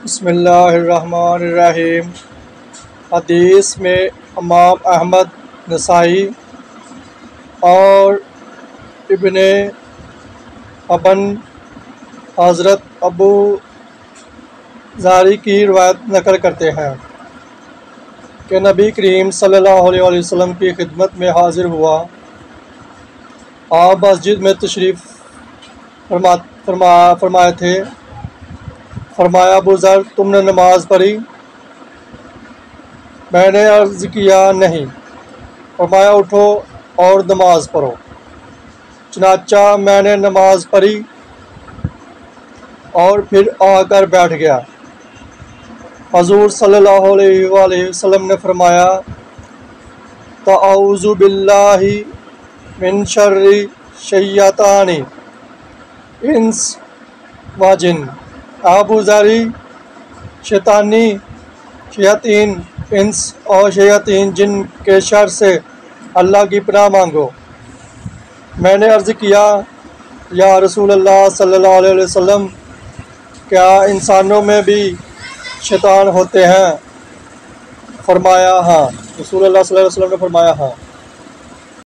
बिस्मिल्लाहिर्रहमानिर्रहीम। हदीस में इमाम अहमद, नसाई और इब्ने अबन हज़रत अबू ज़ारी की रिवायत नकल करते हैं कि नबी करीम सल्लल्लाहु अलैहि वसल्लम की खिदमत में हाजिर हुआ। आप मस्जिद में तशरीफ़ फरमाए थे। फरमाया, अबू ज़र, तुमने नमाज पढ़ी? मैंने अर्ज़ किया, नहीं। फरमाया, उठो और नमाज पढ़ो। चनाचा मैंने नमाज पढ़ी और फिर आकर बैठ गया। हज़ूर सल्लल्लाहु अलैहि वसल्लम ने फरमाया, तआऊज़ु बिल्लाहि मिन शर्रि शैतानी इंस व जिन। अबू ज़री, शयातीन इंस और शयातीन जिन के शर से अल्लाह की पनाह मांगो। मैंने अर्ज़ किया, या रसूल अल्लाह सल्लल्लाहु अलैहि वसल्लम, क्या इंसानों में भी शैतान होते हैं? फरमाया, हाँ। रसूल अल्लाह सल्लल्लाहु अलैहि वसल्लम ने फरमाया, हाँ।